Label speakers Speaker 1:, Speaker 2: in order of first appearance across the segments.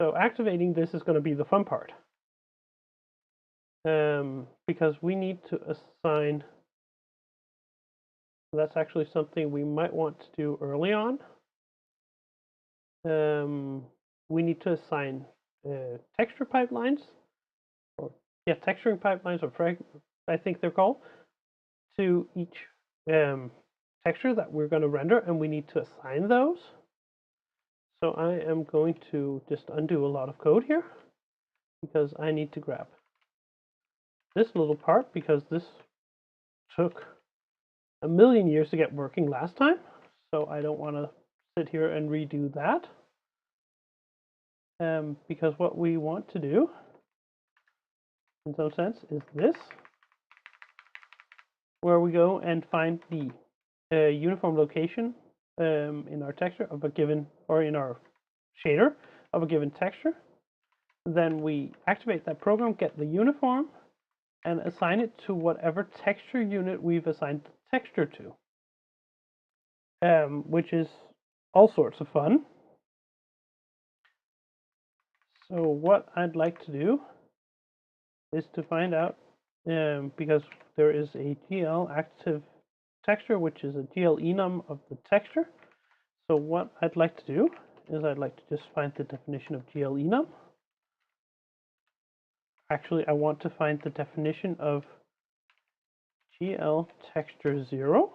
Speaker 1: So activating this is going to be the fun part, because we need to assign. That's actually something we might want to do early on. We need to assign texture pipelines, or texturing pipelines, or I think they're called, to each texture that we're going to render, and we need to assign those. So I am going to just undo a lot of code here, because I need to grab this little part, because this took a million years to get working last time. So I don't want to sit here and redo that. Because what we want to do, in some sense, is this, where we go and find the uniform location in our texture of a given, or in our shader of a given texture. Then we activate that program, get the uniform, and assign it to whatever texture unit we've assigned the texture to, which is all sorts of fun. So what I'd like to do is to find out, because there is a GL active texture, which is a GL enum of the texture. So what I'd like to do is I'd like to just find the definition of GL enum. Actually, I want to find the definition of GL texture 0,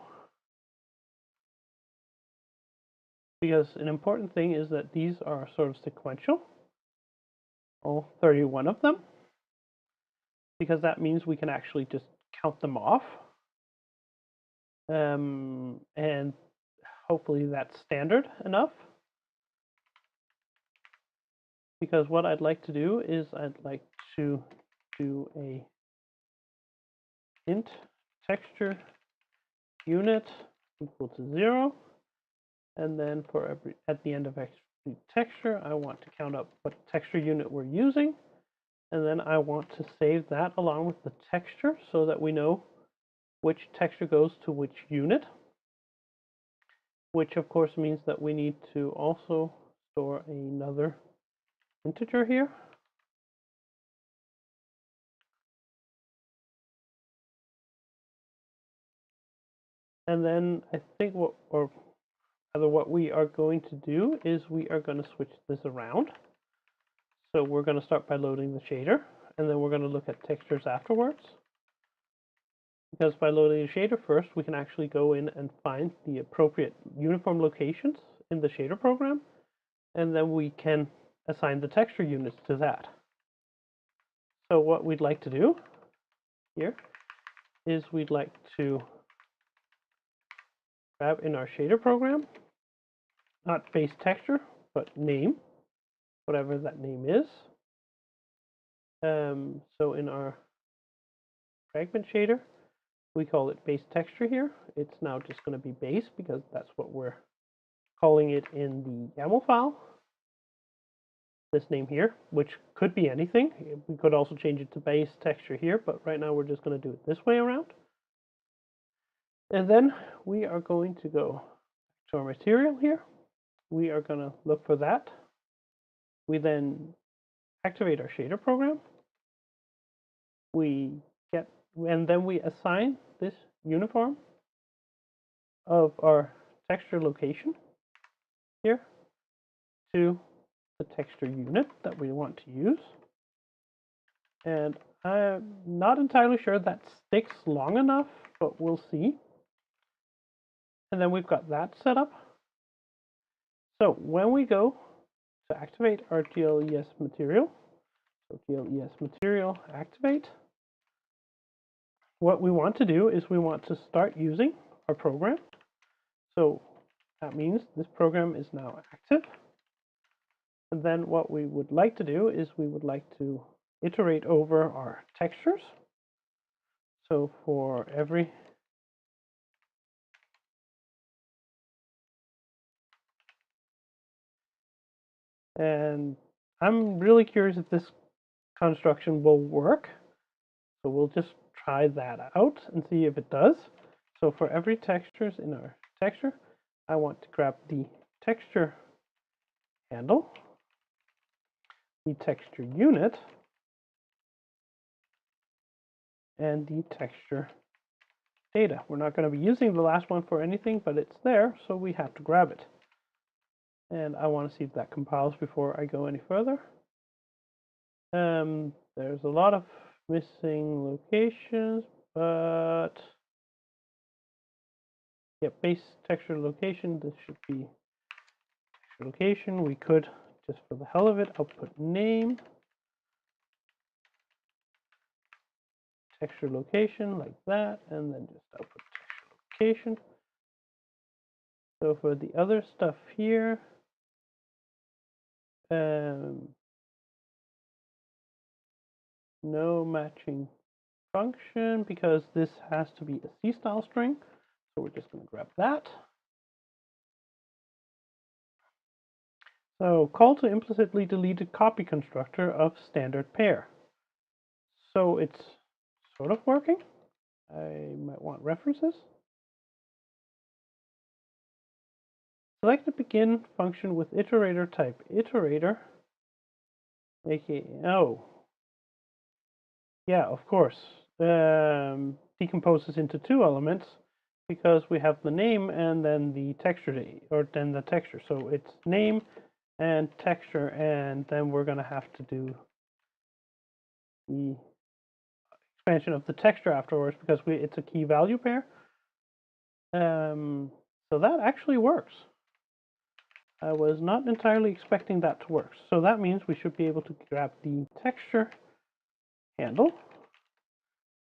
Speaker 1: because an important thing is that these are sort of sequential, all 31 of them, because that means we can actually just count them off, and hopefully that's standard enough. Because what I'd like to do is I'd like to do a int texture unit equal to 0, and then for at the end of every texture, I want to count up what texture unit we're using, and then I want to save that along with the texture so that we know which texture goes to which unit, which of course means that we need to also store another integer here. And then I think what we are going to do is we are going to switch this around. So we're going to start by loading the shader, and then we're going to look at textures afterwards. Because by loading the shader first, we can actually go in and find the appropriate uniform locations in the shader program, and then we can assign the texture units to that. So what we'd like to do here is we'd like to grab in our shader program, not base texture, but name, whatever that name is. So in our fragment shader, we call it base texture here. It's now just going to be base because that's what we're calling it in the YAML file. This name here, which could be anything. We could also change it to base texture here, but right now we're just going to do it this way around. And then we are going to go to our material here. We are going to look for that. We then activate our shader program. And then we assign this uniform of our texture location here to the texture unit that we want to use. And I'm not entirely sure that sticks long enough, but we'll see. And then we've got that set up. So when we go to activate our GLES material, so GLES material activate, what we want to do is we want to start using our program. So that means this program is now active. And then what we would like to do is we would like to iterate over our textures. So for every and I'm really curious if this construction will work. So we'll just try that out and see if it does. So for every textures in our texture, I want to grab the texture handle. the texture unit and the texture data. We're not going to be using the last one for anything, but it's there, so we have to grab it. And I want to see if that compiles before I go any further. There's a lot of missing locations, but yeah, base texture location, this should be texture location. We could, just for the hell of it, output name, texture location like that, and then just output texture location. So for the other stuff here, no matching function because this has to be a C-style string. So we're just going to grab that. So call to implicitly deleted copy constructor of standard pair. So it's sort of working. I might want references. Select the begin function with iterator type. Iterator, aka, oh, yeah, of course. Decomposes into two elements because we have the name and then the texture, or then the texture. So it's name and texture, and then we're going to have to do the expansion of the texture afterwards because it's a key value pair. So that actually works. I was not entirely expecting that to work. So that means we should be able to grab the texture handle,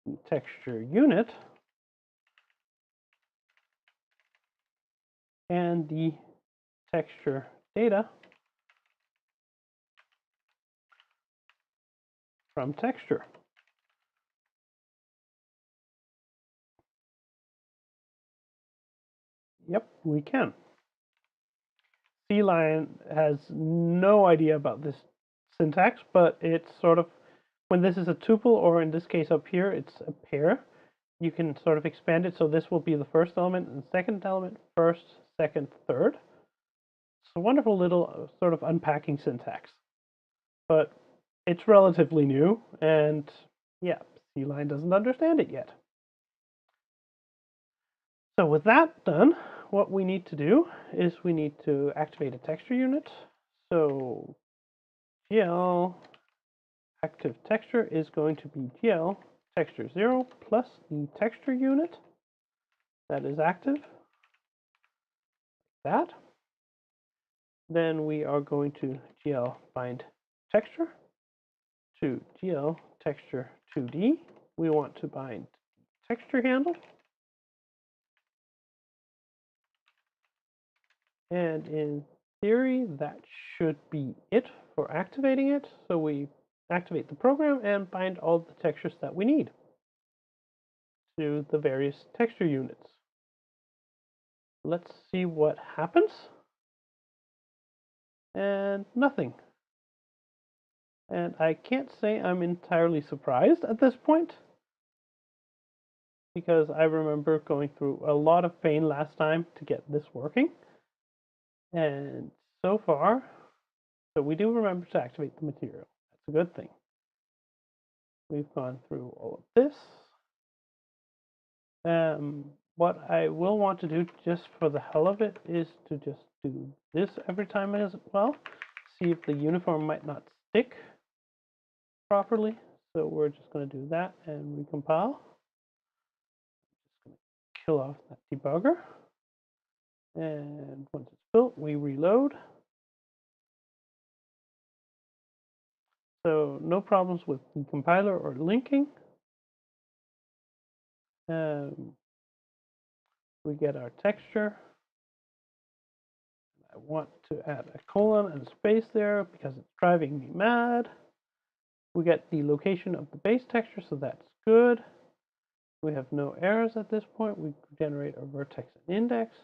Speaker 1: the texture unit, and the texture data from texture. Yep, we can. CLion has no idea about this syntax, but it's sort of, when this is a tuple, or in this case up here, it's a pair, you can sort of expand it. So this will be the first element and second element, first, second, third. It's a wonderful little sort of unpacking syntax, but it's relatively new, and yeah, CLion doesn't understand it yet. So with that done, what we need to do is we need to activate a texture unit. So GL active texture is going to be GL texture 0 plus the texture unit that is active, like that. Then we are going to GL bind texture to GL texture 2D. We want to bind texture handle. And in theory, that should be it for activating it. So we activate the program and bind all the textures that we need to the various texture units. Let's see what happens. And nothing. And I can't say I'm entirely surprised at this point, because I remember going through a lot of pain last time to get this working. And so far, so we do remember to activate the material. That's a good thing. We've gone through all of this. What I will want to do just for the hell of it is to just do this every time as well. See if the uniform might not stick properly. So we're just going to do that and recompile. Just going to kill off that debugger. And once it's built, we reload. So no problems with the compiler or linking. We get our texture. I want to add a colon and a space there because it's driving me mad. We get the location of the base texture, so that's good. We have no errors at this point. We generate a vertex and index.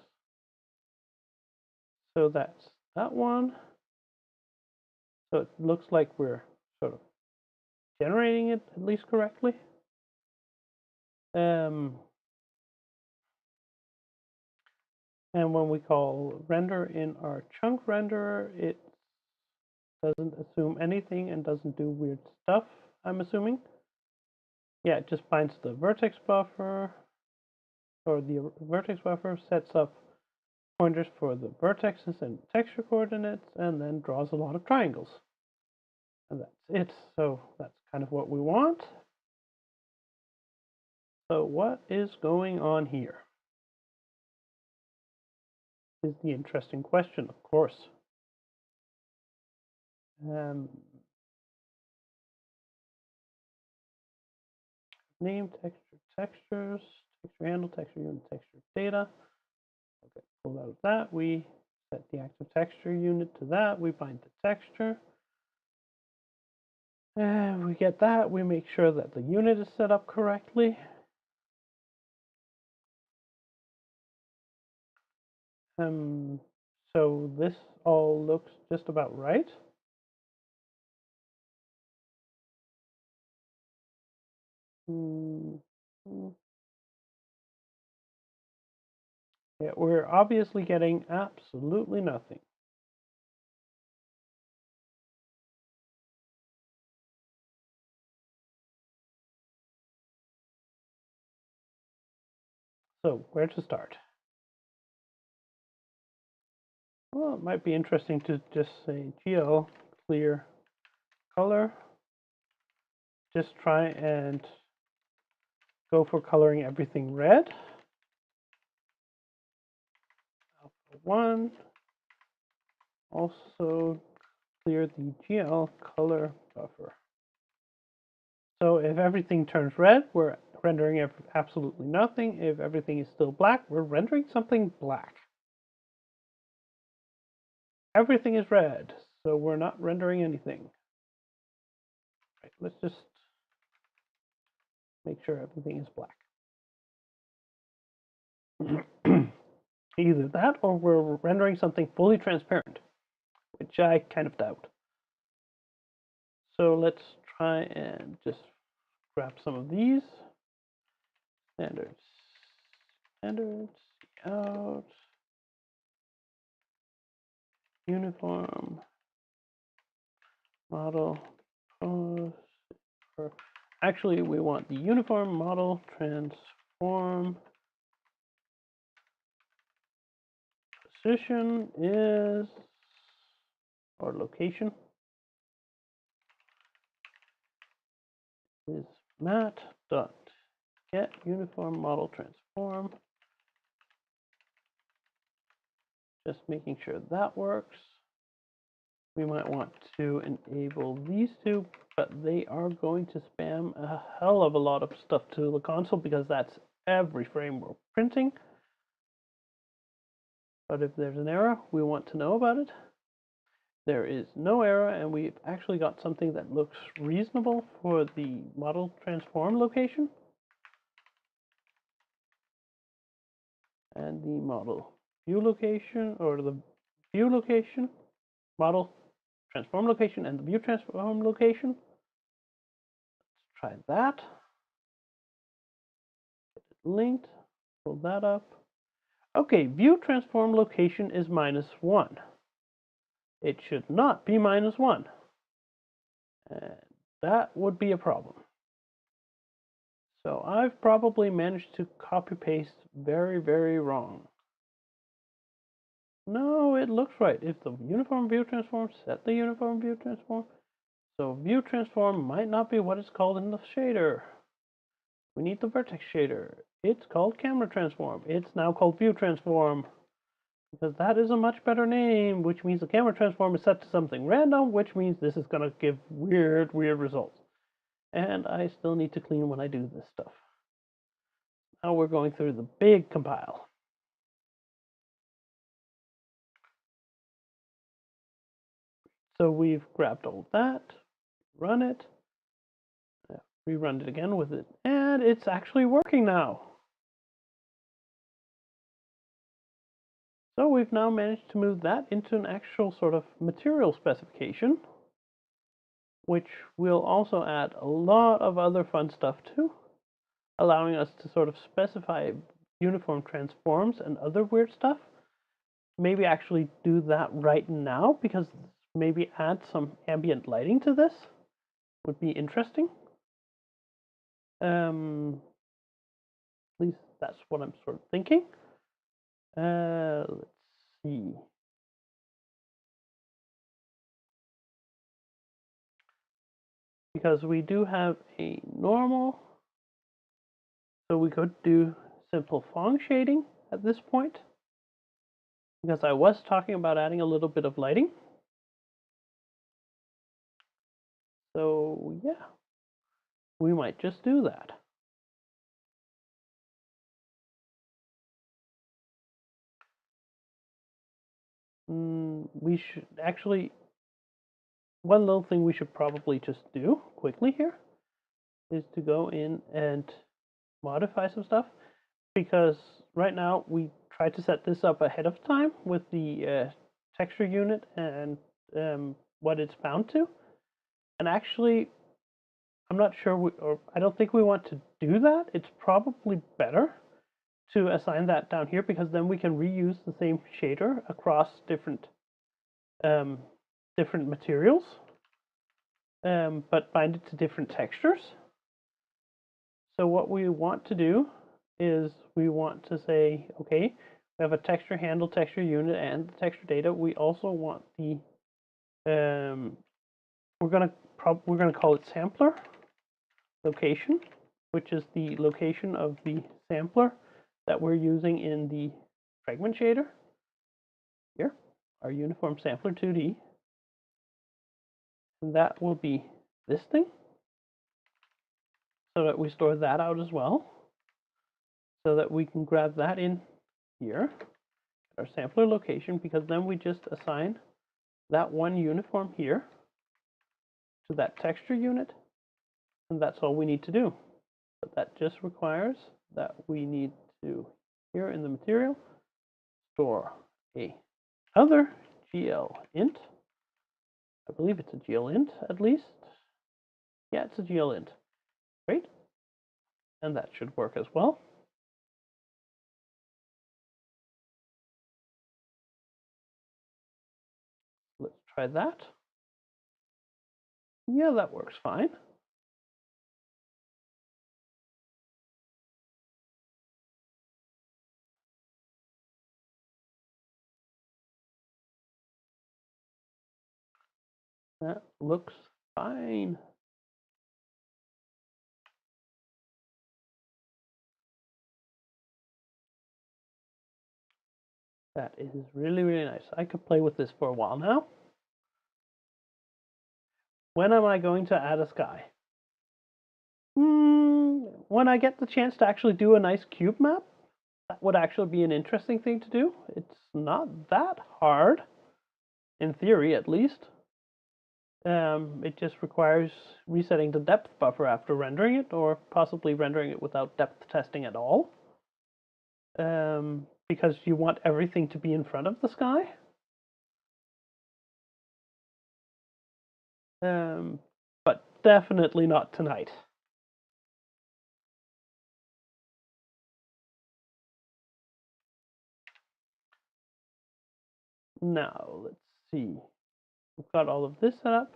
Speaker 1: So that's that one. So it looks like we're sort of generating it at least correctly. And when we call render in our chunk renderer, it's doesn't assume anything and doesn't do weird stuff, I'm assuming. Yeah, it just binds the vertex buffer, or the vertex buffer sets up pointers for the vertexes and texture coordinates, and then draws a lot of triangles. And that's it. So that's kind of what we want. So what is going on here? Is the interesting question, of course. Name, texture, textures, texture handle, texture unit, texture data. Okay, pull out of that. We set the active texture unit to that. We bind the texture. And we get that. We make sure that the unit is set up correctly. So this all looks just about right. Yeah, we're obviously getting absolutely nothing. So where to start? Well, it might be interesting to just say GL clear color. Just try and go for coloring everything red. Alpha 1. Also clear the GL color buffer. So if everything turns red, we're rendering absolutely nothing. If everything is still black, we're rendering something black. Everything is red, so we're not rendering anything. Right, let's just make sure everything is black. Either that or we're rendering something fully transparent, which I kind of doubt. So let's try and just grab some of these. Standards, out, uniform, model, pose. Actually, we want the uniform model transform. Position is, or location is mat dot get uniform model transform. Just making sure that works. We might want to enable these two, but they are going to spam a hell of a lot of stuff to the console because that's every frame we're printing. But if there's an error, we want to know about it. There is no error, and we've actually got something that looks reasonable for the model transform location. And the model view location, or the view location, model transform location, and the view transform location. Let's try that. Get it linked, pull that up. Okay, view transform location is -1. It should not be -1. And that would be a problem. So I've probably managed to copy paste very, very wrong. No, it looks right. If the uniform view transform, set the uniform view transform. So view transform might not be what it's called in the shader. We need the vertex shader. It's called camera transform. It's now called view transform because that is a much better name, which means the camera transform is set to something random, which means this is going to give weird results. And I still need to clean when I do this stuff. Now we're going through the big compile. So we've grabbed all that, run it, rerun it again with it, and it's actually working now. So we've now managed to move that into an actual sort of material specification, which will also add a lot of other fun stuff to, allowing us to sort of specify uniform transforms and other weird stuff. Maybe actually do that right now, because maybe add some ambient lighting to this would be interesting. At least that's what I'm sort of thinking. Let's see. Because we do have a normal, so we could do simple Phong shading at this point. Because I was talking about adding a little bit of lighting. So yeah, we might just do that. We should actually, one little thing we should probably just do quickly here is to go in and modify some stuff, because right now we tried to set this up ahead of time with the texture unit and what it's bound to, and actually I'm not sure or I don't think we want to do that. It's probably better to assign that down here, because then we can reuse the same shader across different materials, but bind it to different textures. So what we want to do is we want to say, okay, we have a texture handle, texture unit, and the texture data. We also want the we're gonna call it sampler location, which is the location of the sampler that we're using in the fragment shader. Here, our uniform sampler 2D. And that will be this thing, so that we store that out as well, so that we can grab that in here, our sampler location, because then we just assign that one uniform here to that texture unit, and that's all we need to do. But that just requires that we need to, here in the material, store a other GL int. I believe it's a GL int at least. Yeah, it's a GL int. Great. And that should work as well. Let's try that. Yeah, that works fine. That looks fine. That is really, really nice. I could play with this for a while now. When am I going to add a sky? When I get the chance to actually do a nice cube map, that would actually be an interesting thing to do. It's not that hard, in theory at least. It just requires resetting the depth buffer after rendering it, or possibly rendering it without depth testing at all. Because you want everything to be in front of the sky. But definitely not tonight. Now, let's see. We've got all of this set up.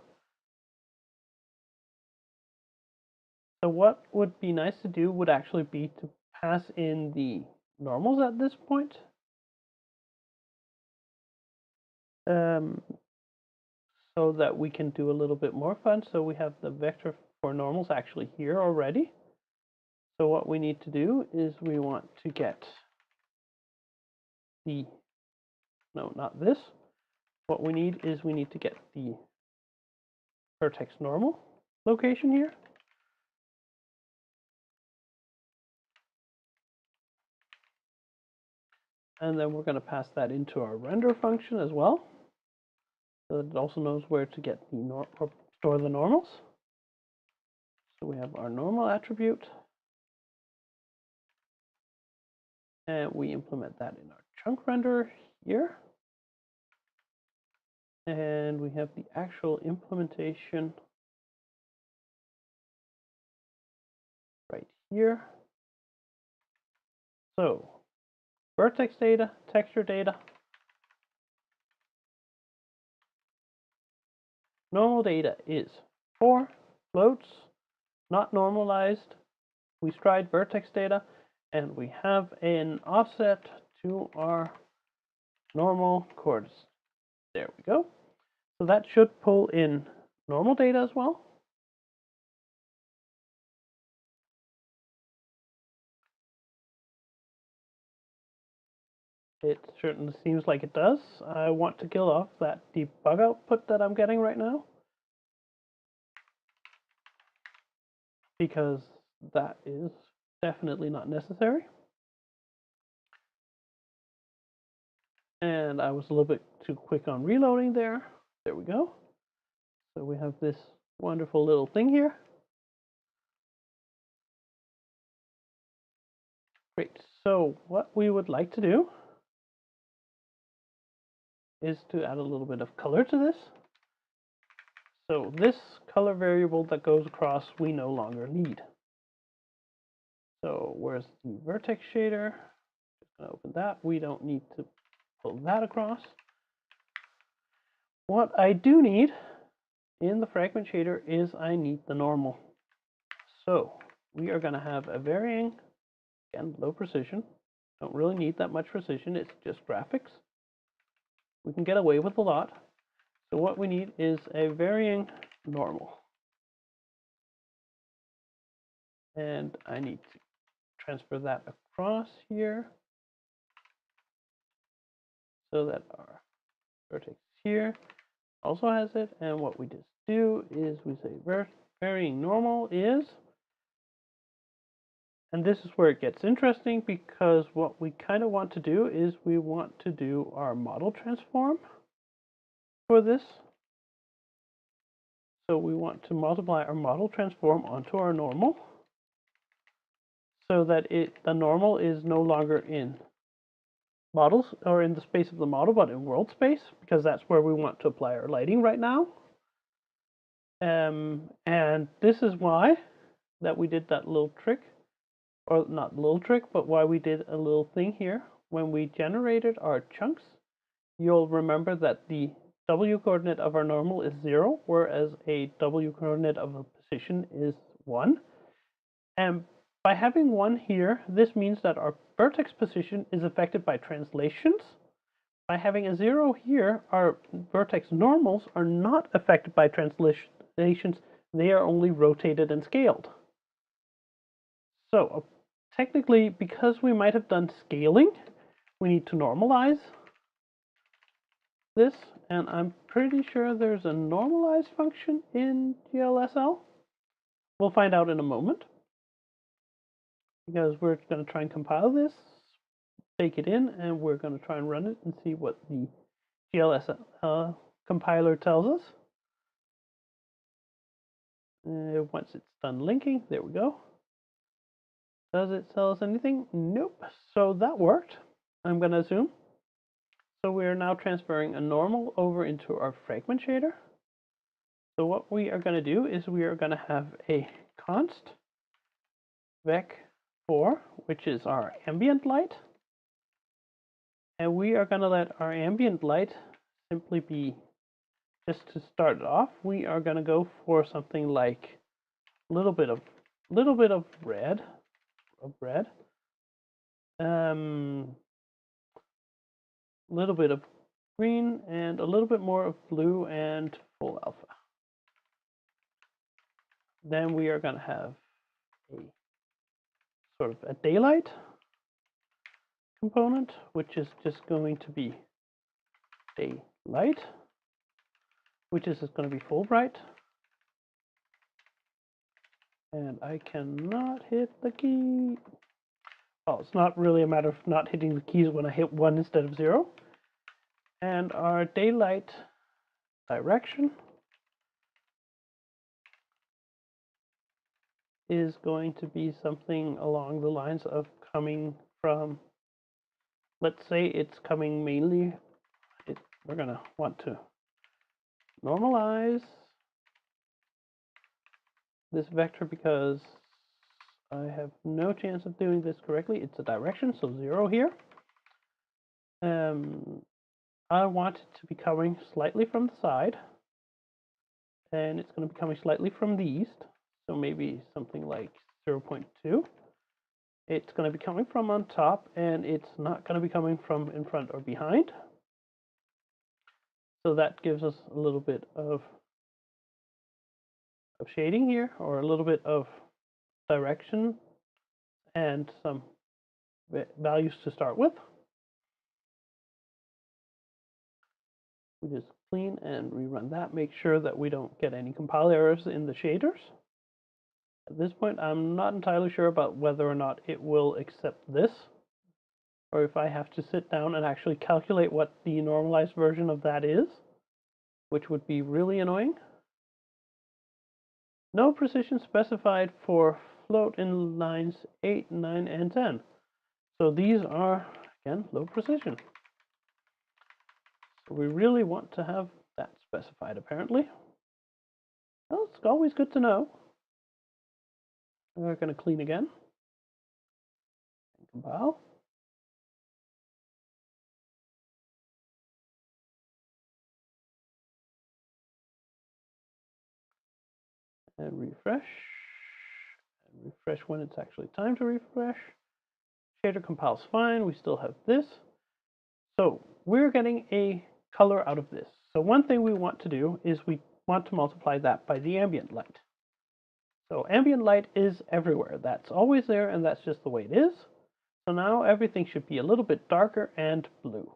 Speaker 1: So what would be nice to do would actually be to pass in the normals at this point. So that we can do a little bit more fun. So we have the vector for normals actually here already. So what we need to do is we want to get the, no, not this. What we need is we need to get the vertex normal location here. And then we're going to pass that into our render function as well, so that it also knows where to get the or store the normals. So we have our normal attribute, and we implement that in our chunk renderer here. And we have the actual implementation right here. So vertex data, texture data, normal data is 4 floats, not normalized. We stride vertex data, and we have an offset to our normal coordinates. There we go. So that should pull in normal data as well. It certainly seems like it does. I want to kill off that debug output that I'm getting right now, because that is definitely not necessary. And I was a little bit too quick on reloading there. There we go. So we have this wonderful little thing here. Great. So what we would like to do is to add a little bit of color to this. So this color variable that goes across, we no longer need. So where's the vertex shader? Just gonna open that. We don't need to pull that across. What I do need in the fragment shader is I need the normal. So we are gonna have a varying, again, low precision. Don't really need that much precision, it's just graphics. We can get away with a lot. So what we need is a varying normal. And I need to transfer that across here so that our vertex here also has it. And what we just do is we say varying normal is, and this is where it gets interesting, because what we kind of want to do is we want to do our model transform for this. So we want to multiply our model transform onto our normal so that the normal is no longer in models or in the space of the model, but in world space, because that's where we want to apply our lighting right now. And this is why that we did that little trick, or not little trick, but why we did a little thing here. When we generated our chunks, you'll remember that the W coordinate of our normal is 0, whereas a W coordinate of a position is 1. And by having 1 here, this means that our vertex position is affected by translations. By having a 0 here, our vertex normals are not affected by translations. They are only rotated and scaled. So technically, because we might have done scaling, we need to normalize this, and I'm pretty sure there's a normalize function in GLSL. We'll find out in a moment, because we're going to try and compile this, bake it in, and we're going to try and run it and see what the GLSL compiler tells us. Once it's done linking, there we go. Does it tell us anything? Nope. So that worked, I'm going to assume. So we are now transferring a normal over into our fragment shader. So what we are going to do is we are going to have a const vec4, which is our ambient light. And we are going to let our ambient light simply be, just to start it off, we are going to go for something like a little bit of red, little bit of green, and a little bit more of blue and full alpha. Then we are going to have a sort of a daylight component, which is just going to be daylight, which is just going to be full bright. And I cannot hit the key. Oh, it's not really a matter of not hitting the keys when I hit 1 instead of 0. And our daylight direction is going to be something along the lines of coming from, let's say it's coming mainly, we're going to want to normalize this vector because I have no chance of doing this correctly. It's a direction, so 0 here. I want it to be coming slightly from the side. and it's going to be coming slightly from the east, so maybe something like 0.2. It's going to be coming from on top, and it's not going to be coming from in front or behind. So that gives us a little bit of shading here, or a little bit of direction and some values to start with. We just clean and rerun that, make sure that we don't get any compile errors in the shaders. At this point, I'm not entirely sure about whether or not it will accept this, or if I have to sit down and actually calculate what the normalized version of that is, which would be really annoying. No precision specified for float in lines 8, 9, and 10. So these are, again, low precision. So we really want to have that specified, apparently. Well, it's always good to know. We're going to clean again. And compile. And refresh. And refresh when it's actually time to refresh. Shader compiles fine. We still have this. So we're getting a color out of this. So one thing we want to do is we want to multiply that by the ambient light. So ambient light is everywhere. That's always there, and that's just the way it is. So now everything should be a little bit darker and blue.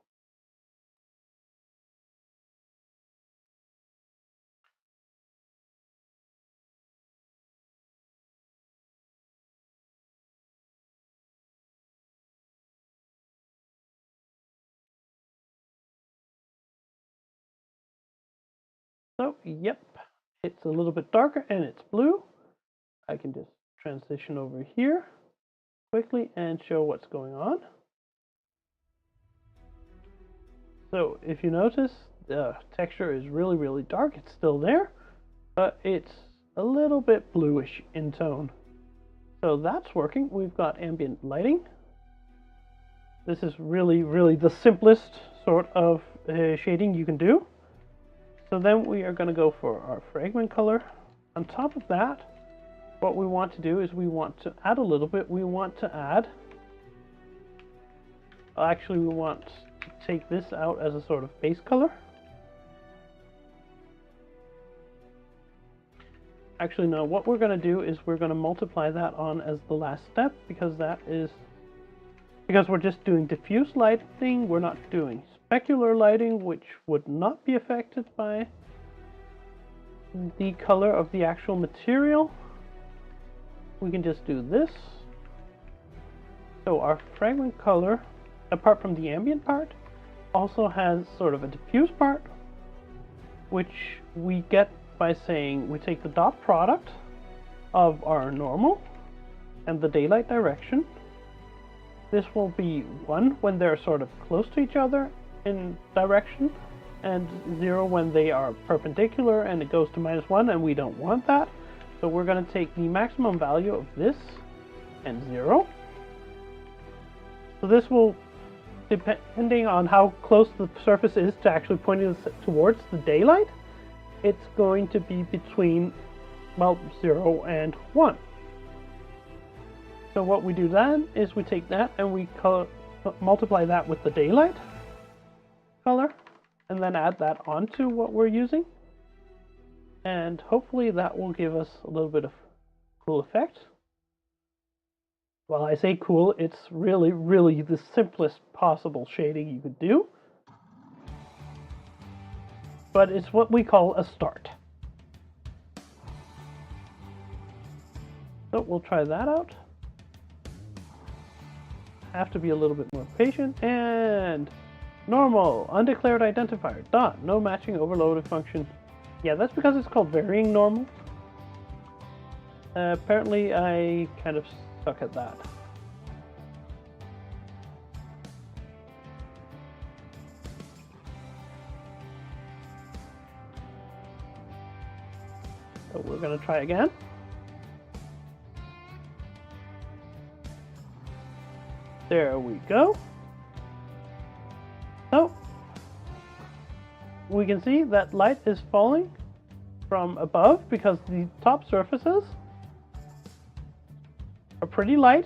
Speaker 1: So, yep, it's a little bit darker and it's blue. I can just transition over here quickly and show what's going on. So if you notice, the texture is really, really dark. It's still there, but it's a little bit bluish in tone. So that's working. We've got ambient lighting. This is really, really the simplest sort of shading you can do. So then we are going to go for our fragment color. On top of that, what we want to do is we want to add a little bit. We want to add, actually we want to take this out as a sort of base color. Actually, no, what we're going to do is we're going to multiply that on as the last step, because we're just doing diffuse lighting. We're not doing specular lighting, which would not be affected by the color of the actual material. We can just do this. So our fragment color, apart from the ambient part, also has sort of a diffuse part, which we get by saying we take the dot product of our normal and the daylight direction. This will be 1 when they're sort of close to each other in direction, and 0 when they are perpendicular, and it goes to -1, and we don't want that. So we're going to take the maximum value of this and 0. So this will, depending on how close the surface is to actually pointing towards the daylight, it's going to be between, well, 0 and 1. So what we do then is we take that and we multiply that with the daylight color, and then add that onto what we're using. And hopefully that will give us a little bit of cool effect. Well, I say cool, it's really, really the simplest possible shading you could do. But it's what we call a start. So we'll try that out. Have to be a little bit more patient. And normal, undeclared identifier, dot, no matching overloaded function. Yeah, that's because it's called varying normal. Apparently I kind of suck at that. So we're going to try again. There we go. So we can see that light is falling from above because the top surfaces are pretty light,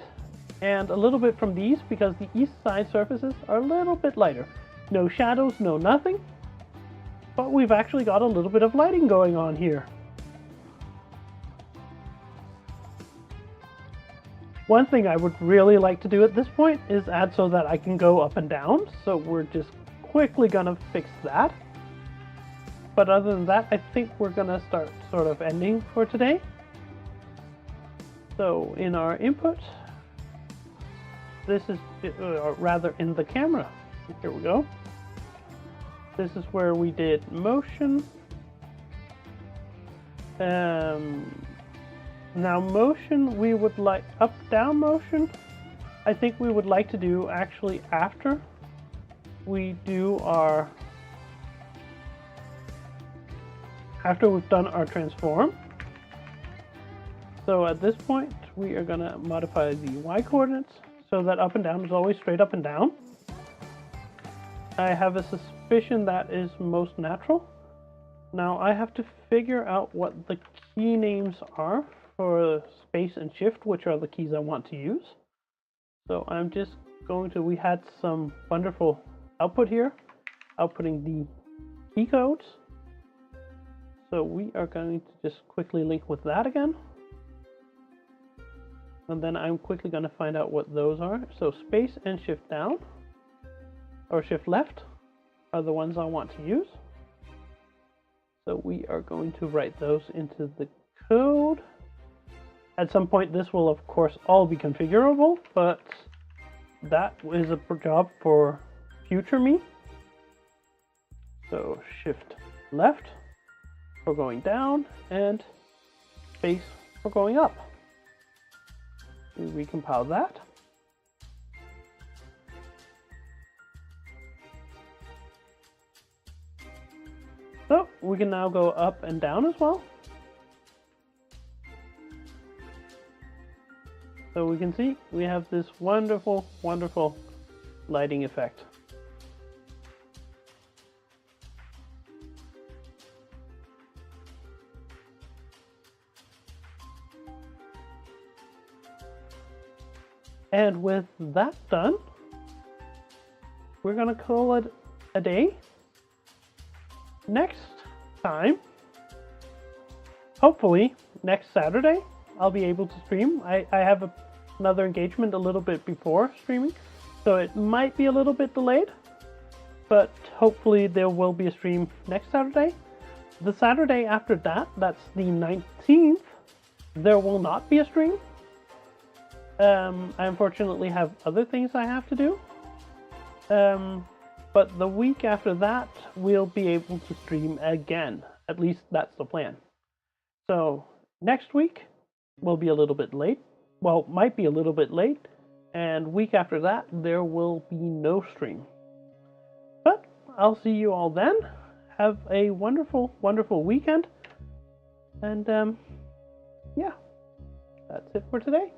Speaker 1: and a little bit from these because the east side surfaces are a little bit lighter. No shadows, no nothing, but we've actually got a little bit of lighting going on here. One thing I would really like to do at this point is add so that I can go up and down, so we're just quickly gonna fix that. But other than that, I think we're gonna start sort of ending for today. So in our input, this is, rather in the camera, here we go. This is where we did motion. Now motion, we would like up down motion. I think we would like to do actually after we do our, after we've done our transform. So at this point, we are gonna modify the Y coordinates so that up and down is always straight up and down. I have a suspicion that is most natural. Now I have to figure out what the key names are for space and shift, which are the keys I want to use. So I'm just going to, we had some wonderful output here, outputting the key codes. So we are going to just quickly link with that again. And then I'm quickly going to find out what those are. So space and shift down, or shift left, are the ones I want to use. So we are going to write those into the code. At some point, this will of course all be configurable, but that is a job for future me. So shift left for going down and space for going up. We recompile that. So we can now go up and down as well. So we can see we have this wonderful, wonderful lighting effect. And with that done, we're gonna call it a day. Next time, hopefully next Saturday, I'll be able to stream. I have another engagement a little bit before streaming, so it might be a little bit delayed, but hopefully there will be a stream next Saturday. The Saturday after that, that's the 19th, there will not be a stream. I unfortunately have other things I have to do. But the week after that, we'll be able to stream again. At least that's the plan. So next week will be a little bit late. Well, might be a little bit late. And week after that, there will be no stream. But I'll see you all then. Have a wonderful, wonderful weekend. And yeah, that's it for today.